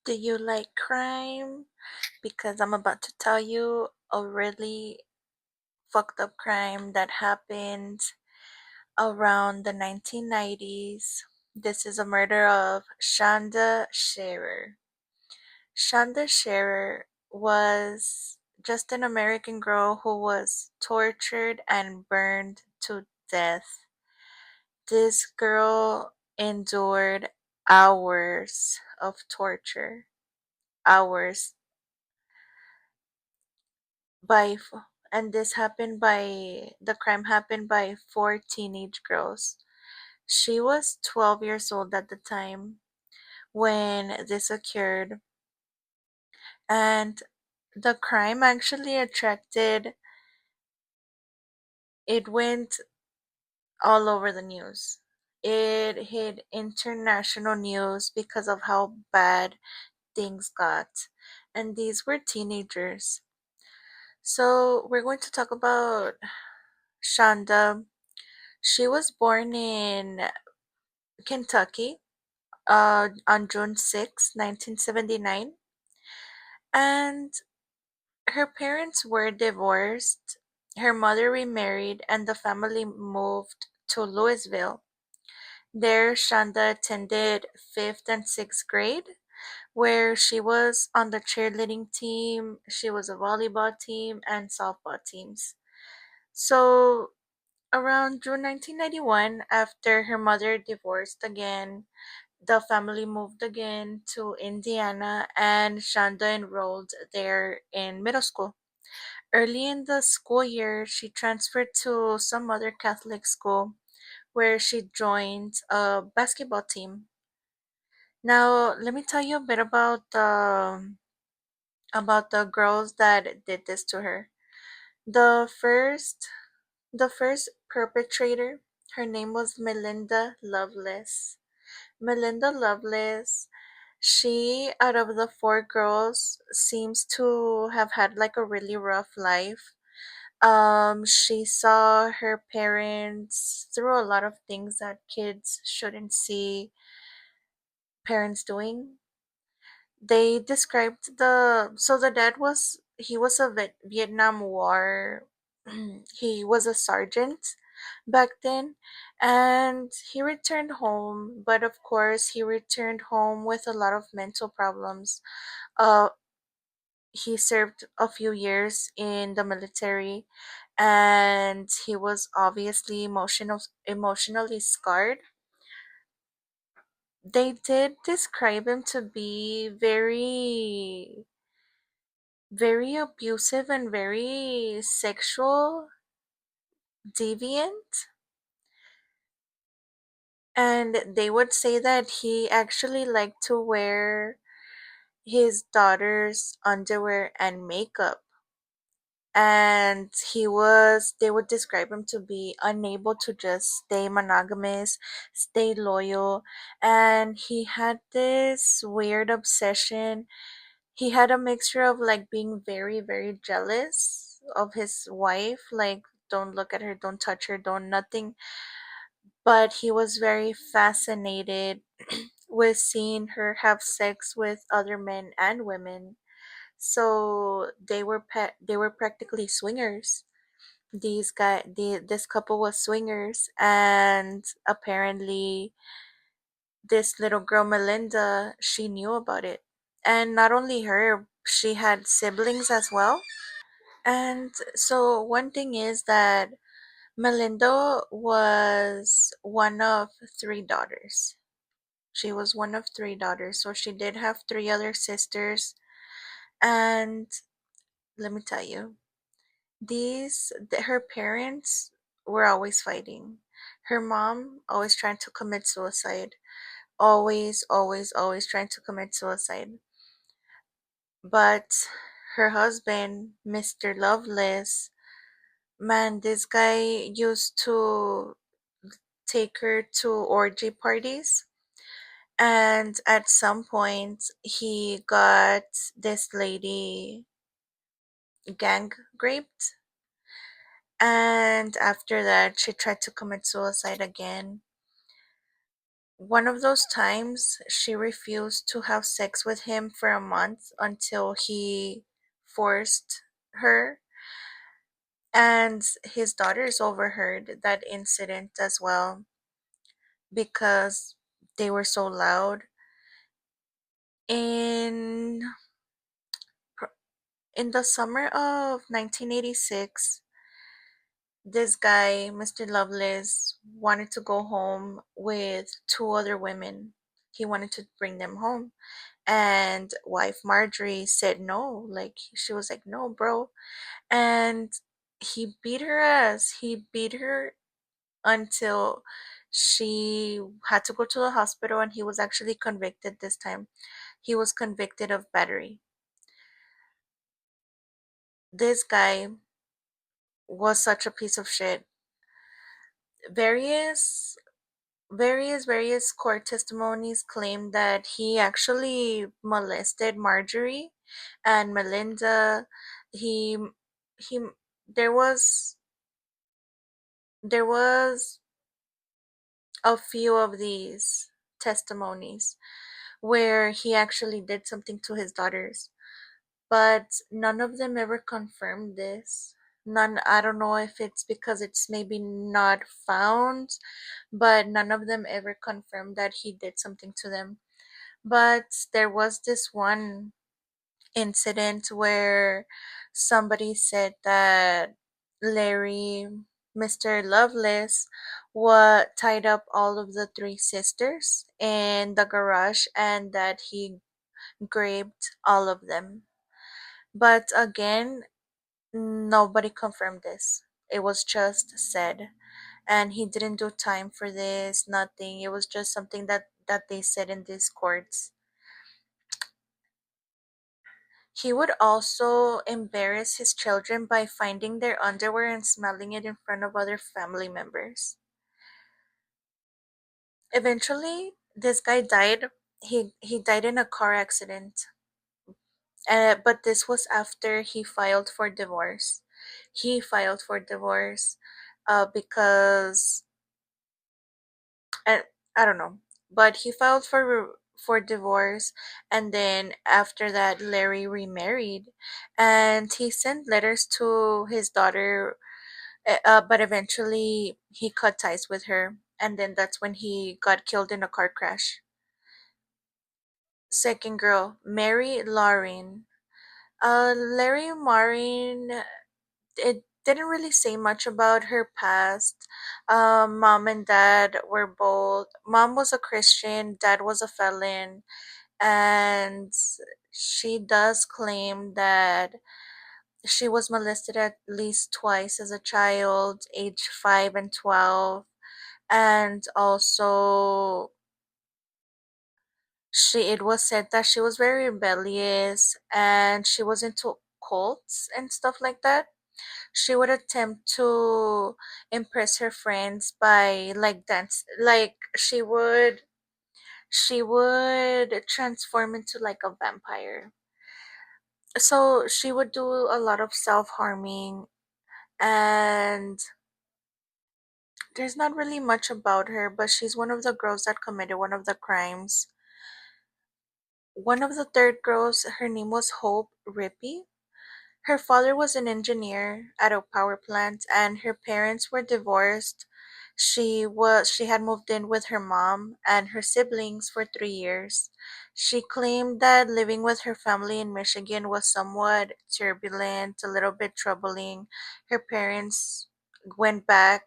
Do you like crime? Because I'm about to tell you a really fucked up crime that happened around the 1990s. This is a murder of Shanda Sharer. Shanda Sharer was just an American girl who was tortured and burned to death. This girl endured hours of torture. Hours by and this happened by the crime happened by four teenage girls. She was 12 years old at the time when this occurred, and the crime actually attracted it went all over the news. It hit international news because of how bad things got. And these were teenagers. So we're going to talk about Shanda. She was born in Kentucky on June 6, 1979, and her parents were divorced. Her mother remarried, and the family moved to Louisville. There, Shanda attended fifth and sixth grade, where she was on the cheerleading team, she was a volleyball team, and softball teams. So, around June 1991, after her mother divorced again, the family moved again to Indiana, and Shanda enrolled there in middle school. Early in the school year, she transferred to some other Catholic school where she joined a basketball team. Now, let me tell you a bit about the girls that did this to her. The first the first perpetrator, her name was Melinda Lovelace. Melinda Lovelace, she, out of the four girls, seems to have had like a really rough life. She saw her parents through a lot of things that kids shouldn't see parents doing. They described the dad was he was a Vietnam War he was a sergeant back then, and he returned home, but of course he returned home with a lot of mental problems. uh he served a few years in the military, and he was obviously emotionally scarred. They did describe him to be very abusive and very sexual deviant, and they would say that he actually liked to wear his daughter's underwear and makeup, and they would describe him to be unable to just stay monogamous, stay loyal, and he had this weird obsession. He had a mixture of like being very jealous of his wife, like don't look at her, don't touch her, don't nothing, but he was very fascinated with seeing her have sex with other men and women. So they were practically swingers. This couple was swingers, and apparently this little girl Melinda, she knew about it. And not only her, she had siblings as well. And so one thing is that Melinda was one of three daughters. She was one of three daughters, so she did have three other sisters. And let me tell you, her parents were always fighting. Her mom always trying to commit suicide, always trying to commit suicide. But her husband, Mr. Loveless, man, this guy used to take her to orgy parties. And at some point, he got this lady gang raped. And after that, she tried to commit suicide again. One of those times, she refused to have sex with him for a month until he forced her, and his daughters overheard that incident as well because they were so loud. In in the summer of 1986, this guy, Mr. Lovelace, wanted to go home with two other women. He wanted to bring them home. And wife Marjorie said no. Like, she was like, no, bro. And he beat her ass. He beat her until she had to go to the hospital, and he was actually convicted this time. He was convicted of battery. This guy was such a piece of shit. Various various court testimonies claim that he actually molested Marjorie and Melinda. He he there was there was a few of these testimonies where he actually did something to his daughters, but none of them ever confirmed this. None, I don't know if it's because it's maybe not found, but none of them ever confirmed that he did something to them. But there was this one incident where somebody said that Larry, Mr. Lovelace, what tied up all of the three sisters in the garage and that he raped all of them. But again, nobody confirmed this. It was just said. And he didn't do time for this, nothing. It was just something that they said in these courts. He would also embarrass his children by finding their underwear and smelling it in front of other family members. Eventually, this guy died. He died in a car accident. But this was after he filed for divorce. He filed for divorce because and I don't know, but he filed for divorce, and then after that, Larry remarried, and he sent letters to his daughter, but eventually he cut ties with her, and then that's when he got killed in a car crash. Second girl, Mary Lauren. Larry Maureen, it didn't really say much about her past. Mom and dad were both, mom was a Christian, dad was a felon, and she does claim that she was molested at least twice as a child, age 5 and 12. And also, it was said that she was very rebellious and she was into cults and stuff like that. She would attempt to impress her friends by like dance, like she would transform into like a vampire. So she would do a lot of self-harming, and there's not really much about her, but she's one of the girls that committed one of the crimes. One of the third girls, her name was Hope Rippey. Her father was an engineer at a power plant, and her parents were divorced. She had moved in with her mom and her siblings for 3 years. She claimed that living with her family in Michigan was somewhat turbulent, a little bit troubling. Her parents went back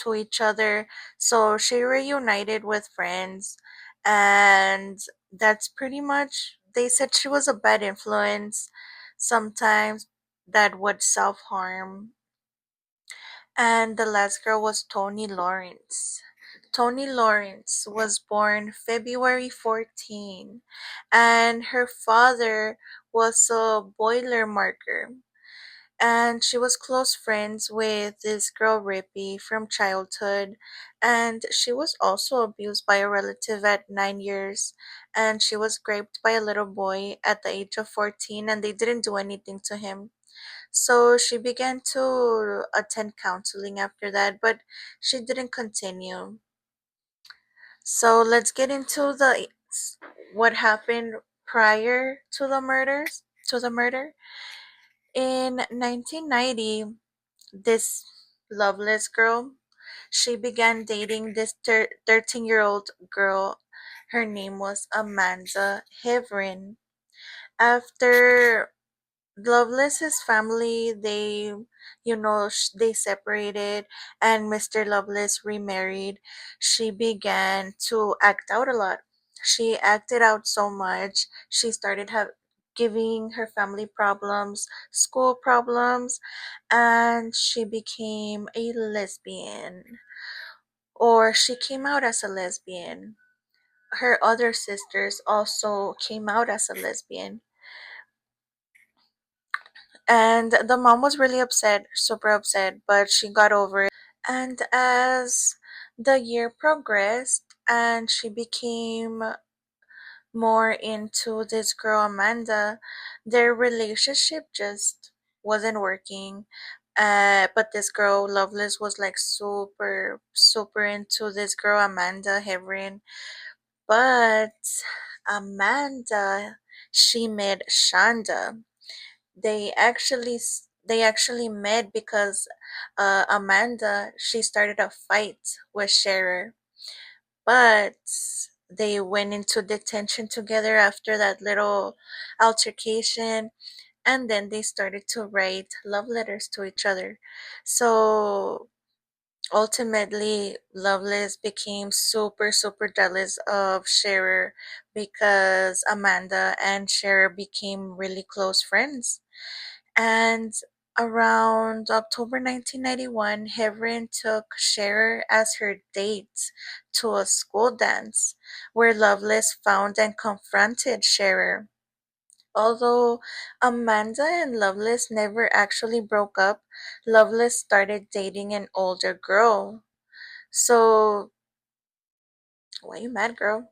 to each other, so she reunited with friends, and that's pretty much. They said she was a bad influence sometimes, that would self harm. And the last girl was Tony Lawrence. Tony Lawrence was born February 14, and her father was a boiler marker. And she was close friends with this girl Rippy from childhood, and she was also abused by a relative at 9 years, and she was raped by a little boy at the age of 14, and they didn't do anything to him. So she began to attend counseling after that, but she didn't continue. So let's get into the what happened prior to the murder. In 1990, this Loveless girl, she began dating this 13-year-old girl. Her name was Amanda Heverin. After Loveless's family, they separated, and Mr. Loveless remarried. She began to act out a lot. She acted out so much. She started giving her family problems, school problems, and she became a lesbian, or she came out as a lesbian. Her other sisters also came out as a lesbian. And the mom was really upset, super upset, but she got over it. And as the year progressed and she became more into this girl, Amanda, their relationship just wasn't working. But this girl, Loveless, was like super, super into this girl, Amanda Heverin. But Amanda, she met Shanda. They actually met because Amanda, she started a fight with Sharer, but they went into detention together after that little altercation, and then they started to write love letters to each other. So ultimately, Loveless became super, super jealous of Sharer because Amanda and Sharer became really close friends. And around October 1991, Heverin took Sharer as her date to a school dance where Loveless found and confronted Sharer. Although Amanda and Loveless never actually broke up, Loveless started dating an older girl. So, why you mad, girl?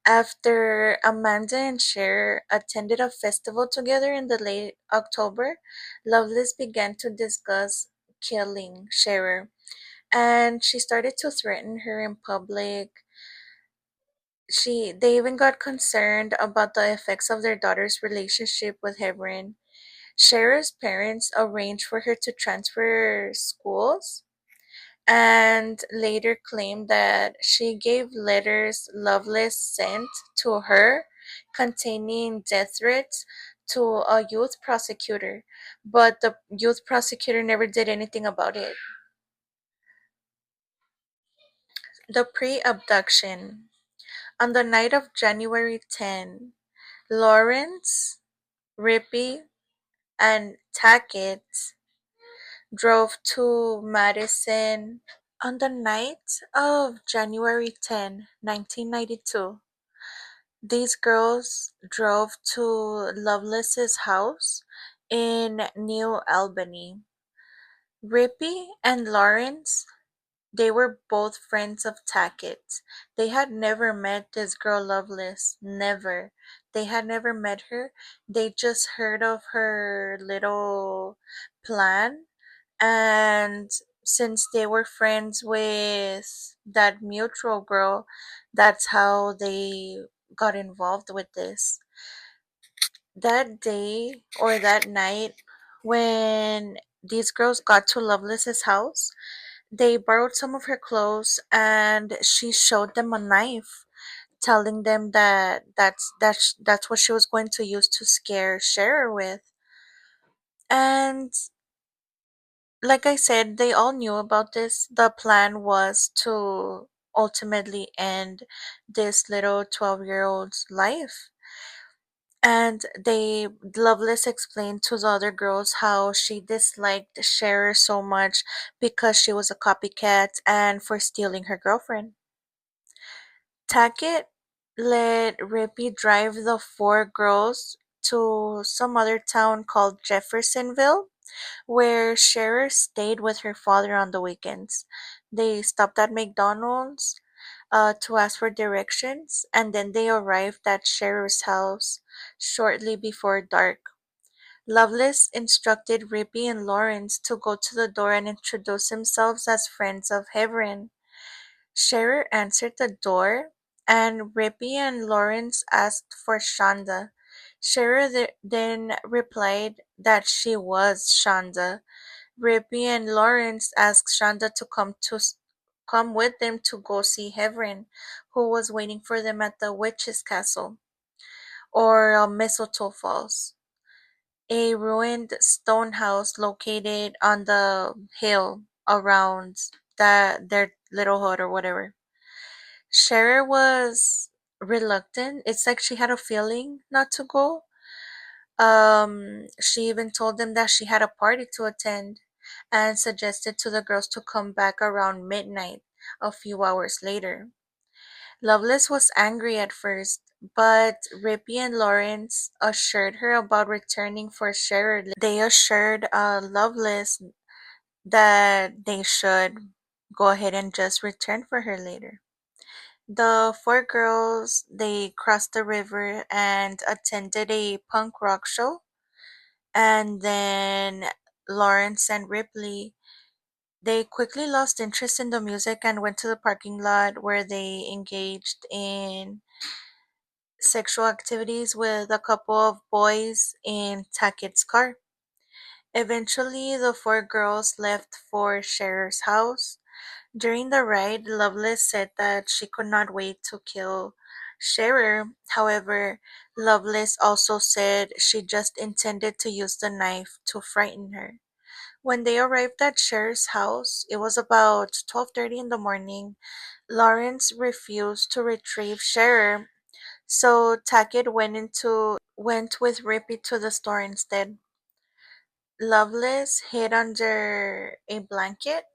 After Amanda and Cher attended a festival together in the late October, Loveless began to discuss killing Scherer, and she started to threaten her in public. They even got concerned about the effects of their daughter's relationship with Hebron. Scherer's parents arranged for her to transfer schools and later claimed that she gave letters Loveless sent to her containing death threats to a youth prosecutor, but the youth prosecutor never did anything about it. The pre abduction. On the night of January 10, Lawrence, Rippey, and Tackett drove to Madison. On the night of January 10, 1992, these girls drove to Loveless's house in New Albany. Rippey and Lawrence, they were both friends of Tackett. They had never met this girl Loveless. Never. They had never met her. They just heard of her little plan, and since they were friends with that mutual girl, that's how they got involved with this. That day or that night, when these girls got to Loveless's house, they borrowed some of her clothes and she showed them a knife, telling them that that's what she was going to use to scare Sharer with. And like I said, they all knew about this. The plan was to ultimately end this little 12-year-old's life. And Loveless explained to the other girls how she disliked Cher so much because she was a copycat and for stealing her girlfriend. Tackett let Rippey drive the four girls to some other town called Jeffersonville, where Sharer stayed with her father on the weekends. They stopped at McDonald's to ask for directions, and then they arrived at Sharer's house shortly before dark. Lovelace instructed Rippey and Lawrence to go to the door and introduce themselves as friends of Heverin. Sharer answered the door, and Rippy and Lawrence asked for Shanda. Sharer then replied that she was Shanda. Rippy and Lawrence asked Shanda to come with them to go see Heverin, who was waiting for them at the witch's castle, or Mistletoe Falls, a ruined stone house located on the hill around their little hut or whatever. Sharer was reluctant. It's like she had a feeling not to go. She even told them that she had a party to attend and suggested to the girls to come back around midnight a few hours later. Lovelace was angry at first, but Rippy and Lawrence assured her about returning for Sharer. They assured Lovelace that they should go ahead and just return for her later. The four girls they crossed the river and attended a punk rock show, and then Lawrence and Ripley they quickly lost interest in the music and went to the parking lot where they engaged in sexual activities with a couple of boys in Tackett's car. Eventually, the four girls left for Sharer's house. During the ride, Lovelace said that she could not wait to kill Sharer. However, Lovelace also said she just intended to use the knife to frighten her. When they arrived at Sharer's house, it was about 12:30 in the morning. Lawrence refused to retrieve Sharer, so Tackett went with Rippy to the store instead. Lovelace hid under a blanket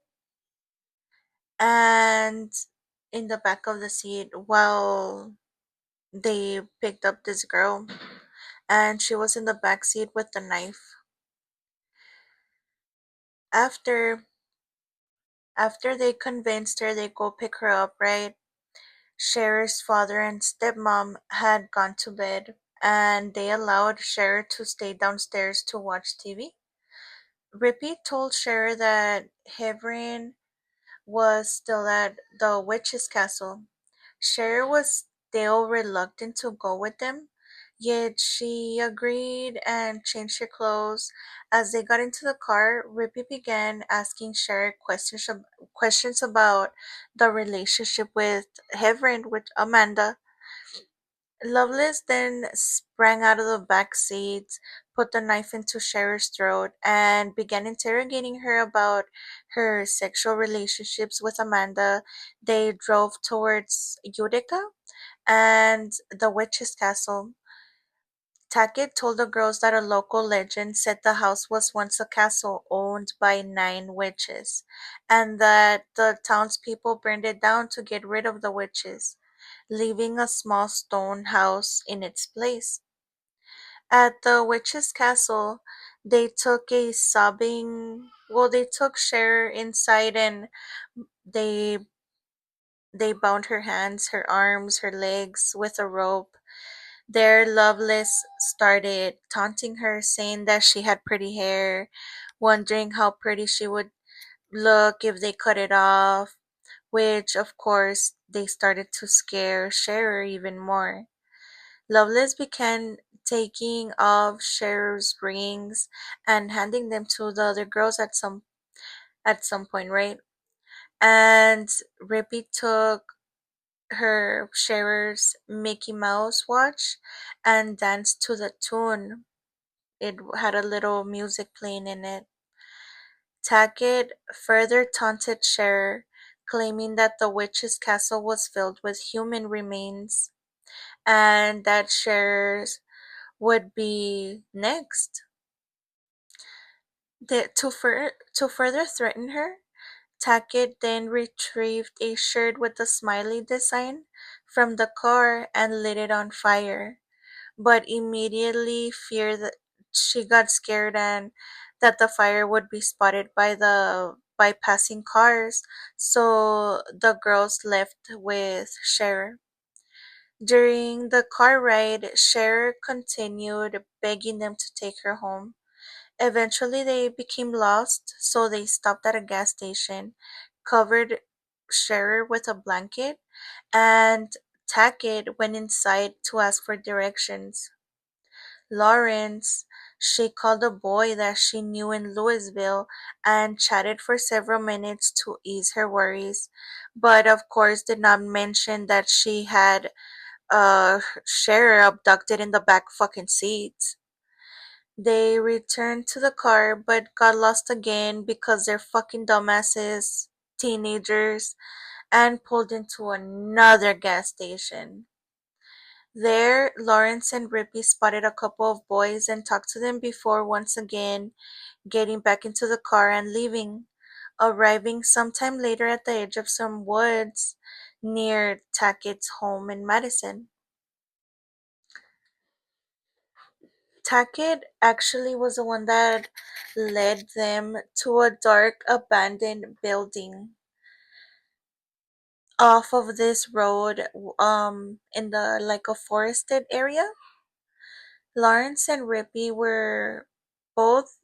and in the back of the seat while they picked up this girl, and she was in the back seat with the knife. After after they convinced her they go pick her up, right? Cher's father and stepmom had gone to bed, and they allowed Cher to stay downstairs to watch TV. Rippy told Cher that Heverin was still at the witch's castle. Cher was still reluctant to go with them, yet she agreed and changed her clothes. As they got into the car, Rippy began asking Cher questions about the relationship with Heverin, with Amanda. Lovelace then sprang out of the back seat, put the knife into Cher's throat, and began interrogating her about her sexual relationships with Amanda. They drove towards Utica and the witch's castle. Tackett told the girls that a local legend said the house was once a castle owned by 9 witches, and that the townspeople burned it down to get rid of the witches, leaving a small stone house in its place. At the witch's castle, they took Cher inside, and they they bound her hands, her arms, her legs with a rope. There, Lovelace started taunting her, saying that she had pretty hair, wondering how pretty she would look if they cut it off, which, of course, they started to scare Sharer even more. Lovelace began taking off Cher's rings and handing them to the other girls at some point, right? And Rippy took her Cher's Mickey Mouse watch and danced to the tune. It had a little music playing in it. Tackett further taunted Cher, claiming that the witch's castle was filled with human remains and that Cher's would be next. To further threaten her, Tackett then retrieved a shirt with a smiley design from the car and lit it on fire, but immediately feared that she got scared and that the fire would be spotted by passing cars, so the girls left with Cher. During the car ride, Cher continued begging them to take her home. Eventually, they became lost, so they stopped at a gas station, covered Sharer with a blanket, and Tackett went inside to ask for directions. Lawrence, she called a boy that she knew in Louisville and chatted for several minutes to ease her worries, but of course did not mention that she had Sharer abducted in the back fucking seat. They returned to the car but got lost again because they're fucking dumbasses, teenagers, and pulled into another gas station. There, Lawrence and Rippy spotted a couple of boys and talked to them before once again getting back into the car and leaving, arriving sometime later at the edge of some woods near Tackett's home in Madison. Tackett actually was the one that led them to a dark, abandoned building off of this road, in the like a forested area. Lawrence and Rippy were both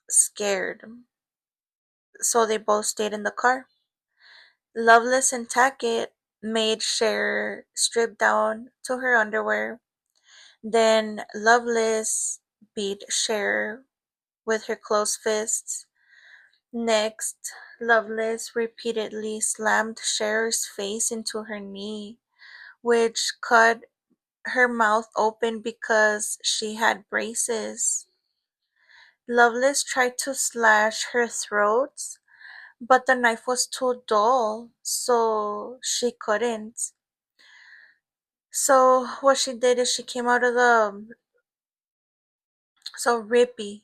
scared, so they both stayed in the car. Loveless and Tackett made Cher strip down to her underwear. Then Loveless beat Cher with her closed fists. Next, Loveless repeatedly slammed Cher's face into her knee, which cut her mouth open because she had braces. Loveless tried to slash her throat, but the knife was too dull, so she couldn't. So what she did is she came out of the so Rippy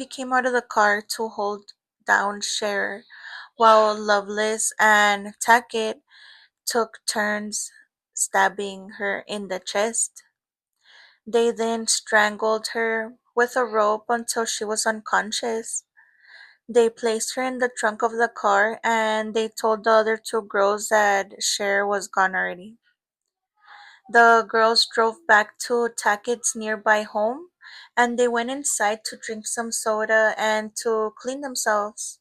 came out of the car to hold down Cher, while Loveless and Tackett took turns stabbing her in the chest. They then strangled her with a rope until she was unconscious. They placed her in the trunk of the car and they told the other two girls that Cher was gone already. The girls drove back to Tackett's nearby home and they went inside to drink some soda and to clean themselves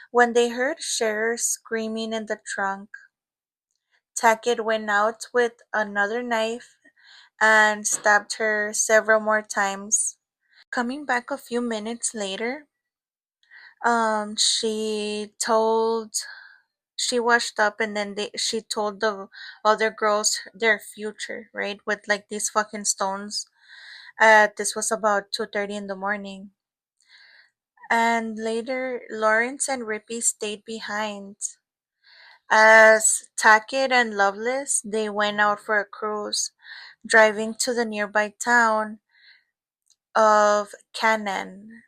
when they heard Cher screaming in the trunk. Tackett went out with another knife and stabbed her several more times. Coming back a few minutes later, she told she washed up and then she told the other girls their future, right? With like these fucking stones. This was about 2:30 in the morning. And later, Lawrence and Rippy stayed behind. As Tackett and Loveless, they went out for a cruise, driving to the nearby town of Canaan.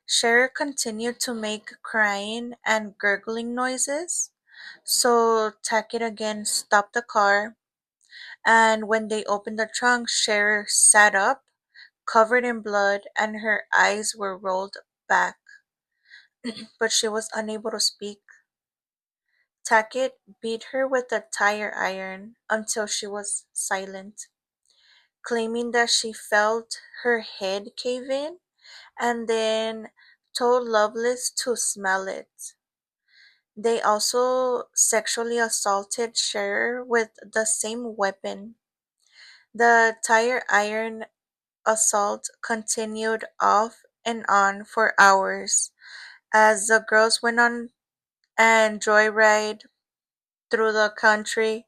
Cher continued to make crying and gurgling noises, so Tackett again stopped the car, and when they opened the trunk, Cher sat up, covered in blood, and her eyes were rolled back, but she was unable to speak. Tackett beat her with a tire iron until she was silent, claiming that she felt her head cave in and then told Loveless to smell it. They also sexually assaulted Cher with the same weapon. The tire iron assault continued off and on for hours as the girls went on and joyride through the country.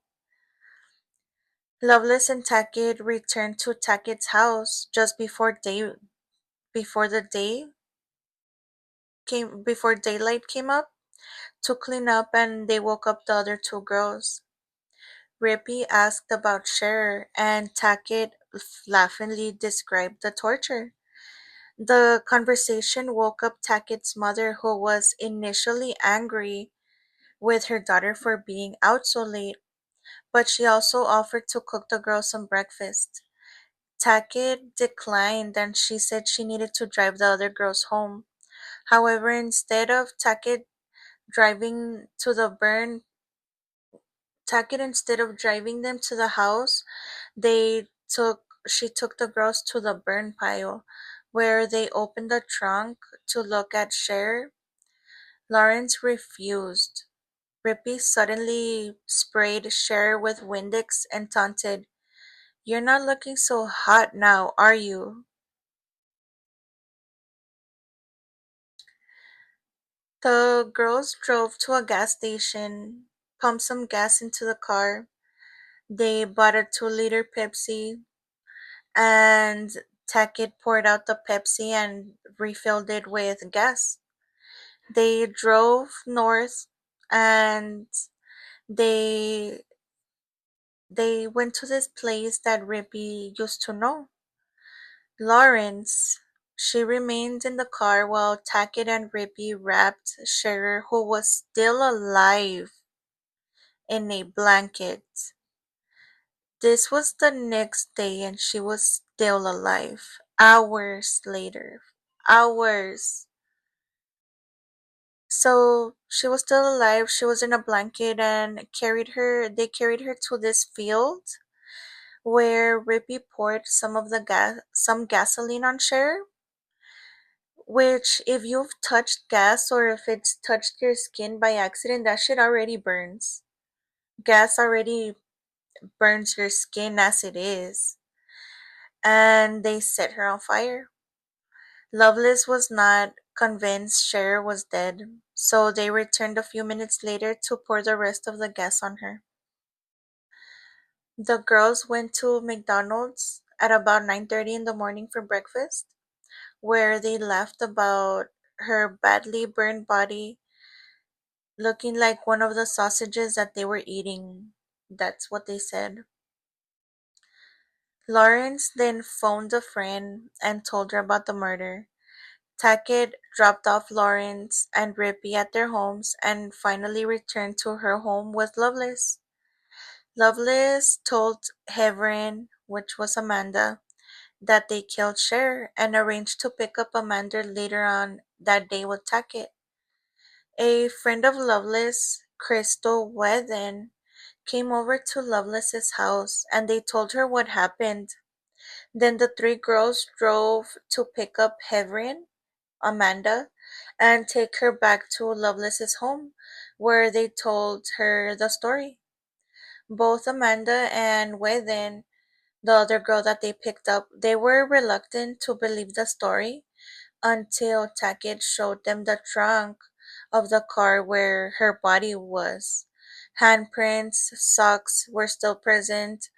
Loveless and Tackett returned to Tackett's house just before the day before daylight came up to clean up and they woke up the other two girls. Rippy asked about Cher and Tackett laughingly described the torture. The conversation woke up Tackett's mother, who was initially angry with her daughter for being out so late, but she also offered to cook the girls some breakfast. Tackett declined and she said she needed to drive the other girls home. However, driving to the burn instead of driving them to the house, they took she took the girls to the burn pile, where they opened the trunk to look at Cher. Lawrence refused. Rippy suddenly sprayed Cher with Windex and taunted, "You're not looking so hot now, are you?" The girls drove to a gas station, pumped some gas into the car. They bought a 2-liter Pepsi, and Tackett poured out the Pepsi and refilled it with gas. They drove north, and they they went to this place that Rippy used to know. Lawrence. She remained in the car while Tackett and Rippy wrapped Sharer, who was still alive, in a blanket. This was the next day and she was still alive. Hours later. Hours. So she was still alive. She was in a blanket and they carried her to this field where Rippy poured some gasoline on Cher, which if you've touched gas or if it's touched your skin by accident, that shit already burns. Gas already burns your skin as it is. And they set her on fire. Lovelace was not convinced Cher was dead, so they returned a few minutes later to pour the rest of the gas on her. The girls went to McDonald's at about 9:30 in the morning for breakfast, where they laughed about her badly burned body looking like one of the sausages that they were eating. That's what they said. Lawrence then phoned a friend and told her about the murder. Tackett dropped off Lawrence and Rippy at their homes and finally returned to her home with Lovelace. Lovelace told Heverin, which was Amanda, that they killed Cher and arranged to pick up Amanda later on that day with Tackett. A friend of Lovelace, Crystal Whethen, came over to Lovelace's house and they told her what happened. Then the three girls drove to pick up Heverin, Amanda, and take her back to Lovelace's home, where they told her the story. Both Amanda and Within, the other girl that they picked up, they were reluctant to believe the story until Tackett showed them the trunk of the car where her body was. Handprints, socks were still present.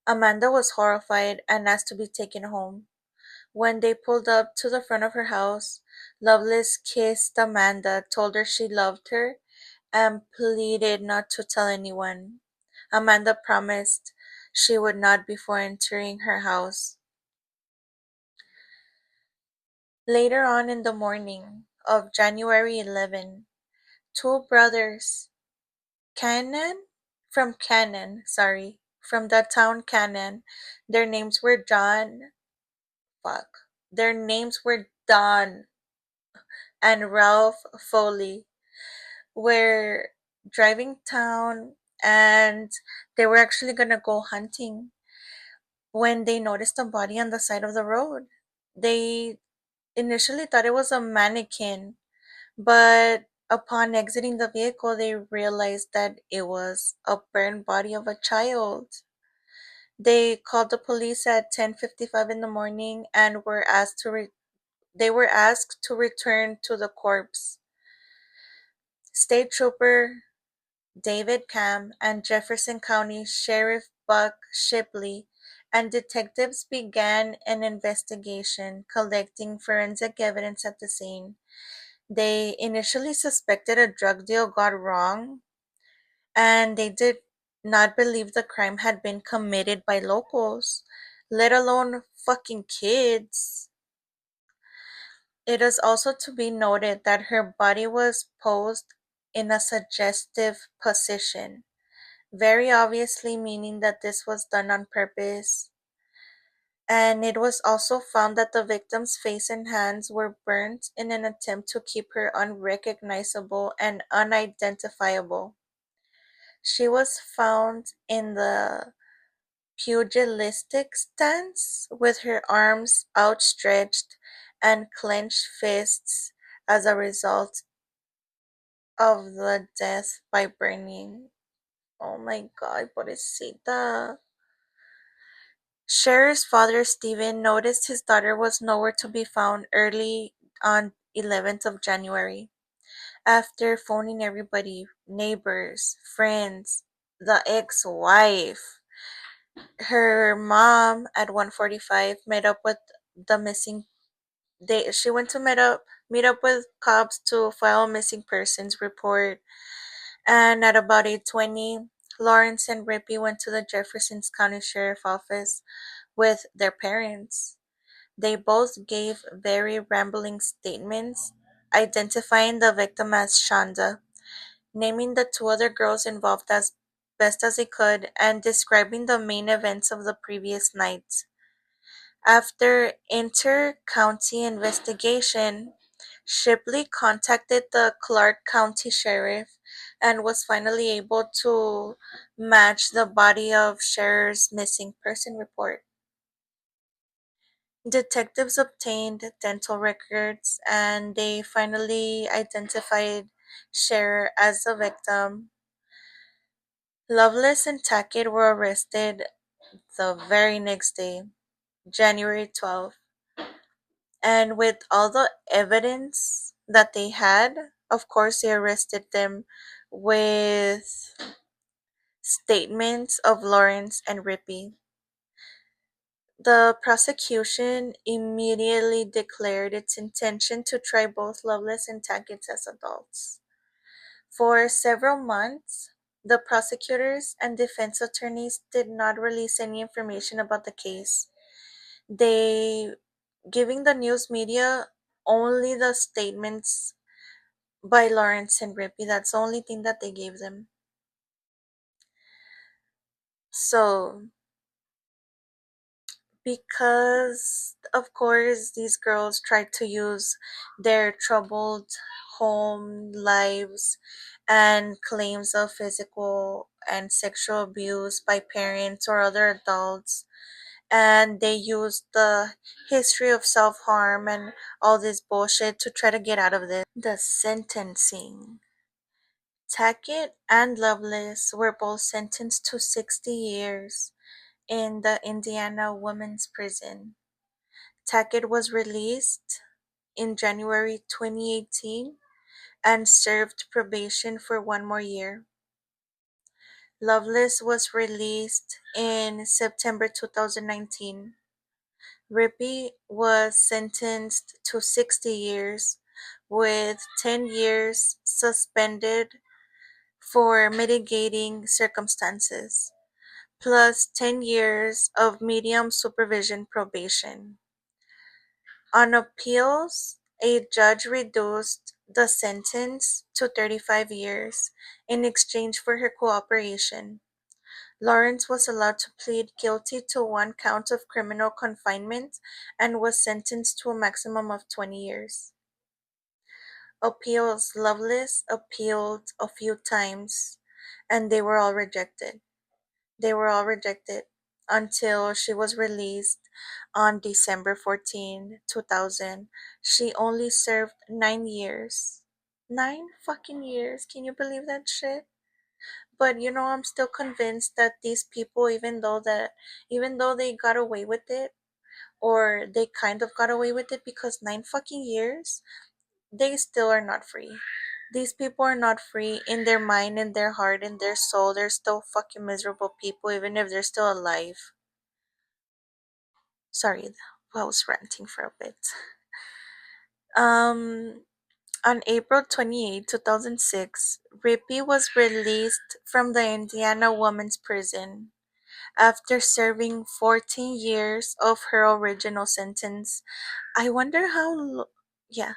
Amanda was horrified and asked to be taken home. When they pulled up to the front of her house, Lovelace kissed Amanda, told her she loved her, and pleaded not to tell anyone. Amanda promised she would not before entering her house. Later on in the morning of January 11, two brothers, Canaan, from the town Canaan, their names were John, their names were Don and Ralph Foley, were driving town and they were actually gonna go hunting when they noticed a body on the side of the road. They initially thought it was a mannequin, but upon exiting the vehicle, they realized that it was a burned body of a child. They called the police at 10:55 in the morning and they were asked to return to the corpse. State Trooper David Cam and Jefferson County Sheriff Buck Shipley and detectives began an investigation collecting forensic evidence at the scene. They initially suspected a drug deal gone wrong, and they did not believe the crime had been committed by locals, let alone fucking kids. It is also to be noted that her body was posed in a suggestive position, very obviously meaning that this was done on purpose. And it was also found that the victim's face and hands were burnt in an attempt to keep her unrecognizable and unidentifiable. She was found in the pugilistic stance with her arms outstretched and clenched fists as a result of the death by burning. Oh my god, pobrecita. Sharer's father, Stephen, noticed his daughter was nowhere to be found early on 11th of January. After phoning everybody, neighbors, friends, the ex-wife, her mom at 1:45 met up with the missing. She went to meet up with cops to file a missing persons report. And at about 8:20, Lawrence and Rippey went to the Jefferson County Sheriff Office with their parents. They both gave very rambling statements, identifying the victim as Shanda, naming the two other girls involved as best as they could, and describing the main events of the previous night. After inter-county investigation, Shipley contacted the Clark County Sheriff and was finally able to match the body of Sharer's missing person report. Detectives obtained dental records and they finally identified Sharer as the victim. Lovelace and Tackett were arrested the very next day, January 12th. And with all the evidence that they had, of course, they arrested them with statements of Lawrence and Rippey. The prosecution immediately declared its intention to try both Lovelace and Tackett as adults. For several months, the prosecutors and defense attorneys did not release any information about the case. They giving the news media only the statements by Lawrence and Rippey. That's the only thing that they gave them. So, because of course these girls tried to use their troubled home lives and claims of physical and sexual abuse by parents or other adults, and they used the history of self-harm and all this bullshit to try to get out of this. The sentencing. Tackett and Lovelace were both sentenced to 60 years in the Indiana Women's Prison. Tackett was released in January 2018 and served probation for one more year. Lovelace was released in September 2019. Rippey was sentenced to 60 years with 10 years suspended for mitigating circumstances, plus 10 years of medium supervision probation. On appeals, a judge reduced the sentence to 35 years in exchange for her cooperation. Lawrence was allowed to plead guilty to one count of criminal confinement and was sentenced to a maximum of 20 years. Appeals. Lovelace appealed a few times and they were all rejected. They were all rejected until she was released on December 2000. She only served 9 years. 9 fucking years. Can you believe that shit? But I'm still convinced that these people, even though they got away with it, or they kind of got away with it because 9 fucking years, they still are not free. These people are not free in their mind, in their heart, in their soul. They're still fucking miserable people, even if they're still alive. Sorry, I was ranting for a bit. Um, on April 28, 2006, Rippey was released from the Indiana Women's Prison after serving 14 years of her original sentence. I wonder yeah.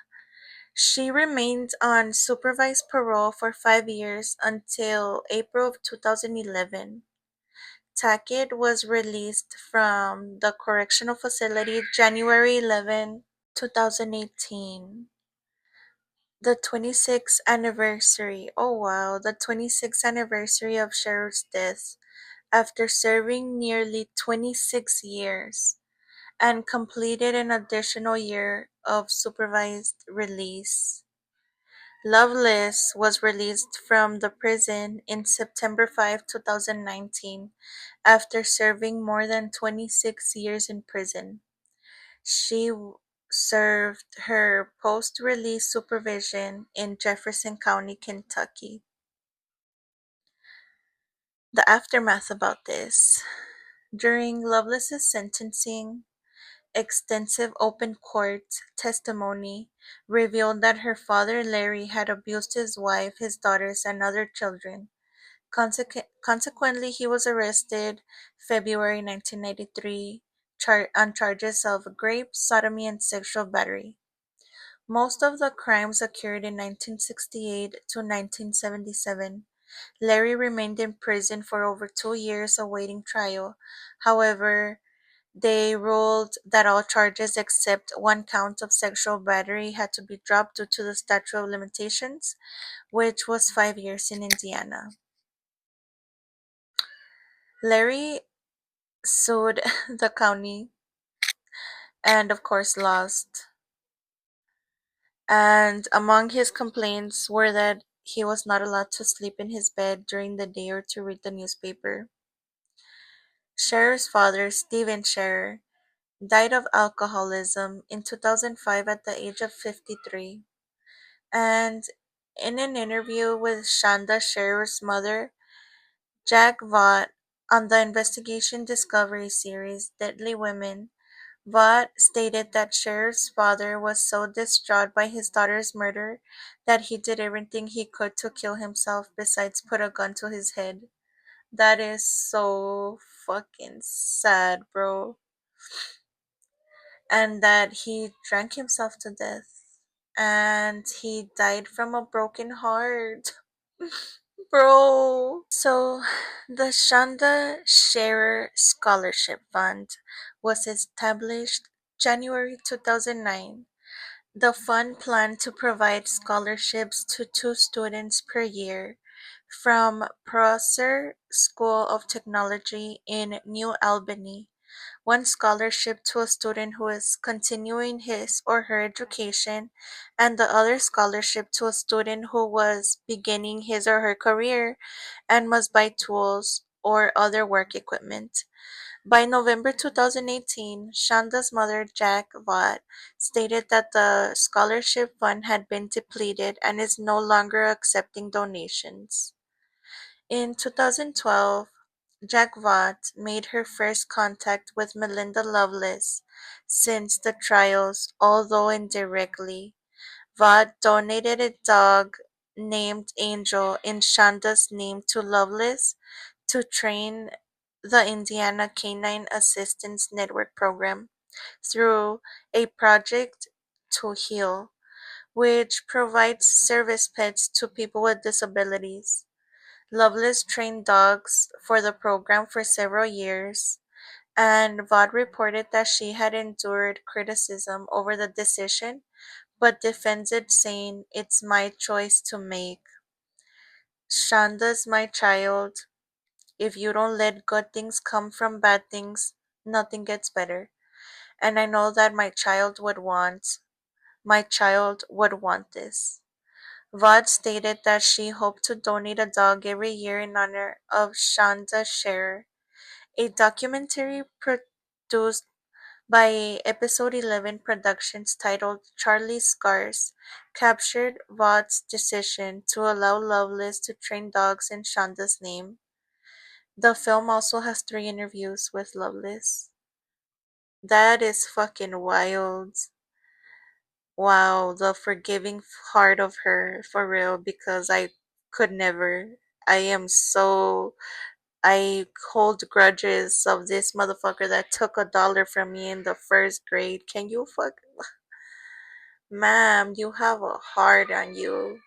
She remained on supervised parole for 5 years until April of 2011. Tackett was released from the correctional facility January 11, 2018. The 26th anniversary. Oh wow, the 26th anniversary of Sharer's death after serving nearly 26 years and completed an additional year of supervised release. Loveless was released from the prison in September 5, 2019, after serving more than 26 years in prison. She served her post release supervision in Jefferson County, Kentucky. The aftermath about this. During Loveless's sentencing, extensive open court testimony revealed that her father Larry had abused his wife, his daughters, and other children. Consequently, he was arrested February 1993 on charges of rape, sodomy, and sexual battery. Most of the crimes occurred in 1968 to 1977. Larry remained in prison for over 2 years awaiting trial. However, they ruled that all charges except one count of sexual battery had to be dropped due to the statute of limitations, which was 5 years in Indiana. Larry sued the county and, of course, lost. And among his complaints were that he was not allowed to sleep in his bed during the day or to read the newspaper. Sharer's father, Stephen Sharer, died of alcoholism in 2005 at the age of 53. And in an interview with Shanda Sharer's mother, Jack Vaught, on the investigation Discovery series Deadly Women, Vaught stated that Sharer's father was so distraught by his daughter's murder that he did everything he could to kill himself besides put a gun to his head. That is so fucking sad, bro. And that he drank himself to death. And he died from a broken heart. Bro. So, the Shanda Sharer Scholarship Fund was established January 2009. The fund planned to provide scholarships to two students per year from Prosser School of Technology in New Albany, one scholarship to a student who is continuing his or her education, and the other scholarship to a student who was beginning his or her career and must buy tools or other work equipment. By November 2018, Shanda's mother, Jack Vaught, stated that the scholarship fund had been depleted and is no longer accepting donations. In 2012, Jack Vaught made her first contact with Melinda Loveless since the trials, although indirectly. Vaught donated a dog named Angel in Shanda's name to Loveless to train the Indiana Canine Assistance Network program through a project to heal, which provides service pets to people with disabilities. Loveless trained dogs for the program for several years, and Vaught reported that she had endured criticism over the decision, but defended, saying, "It's my choice to make. Shanda's my child. If you don't let good things come from bad things, nothing gets better. And I know that my child would want this." Vaught stated that she hoped to donate a dog every year in honor of Shanda Sharer. A documentary produced by Episode 11 Productions titled Charlie's Scars captured Vaught's decision to allow Loveless to train dogs in Shanda's name. The film also has 3 interviews with Loveless. That is fucking wild. Wow, the forgiving heart of her, for real, because I could never. I am so. I hold grudges of this motherfucker that took $1 from me in the first grade. Can you fuck. Ma'am, you have a heart on you.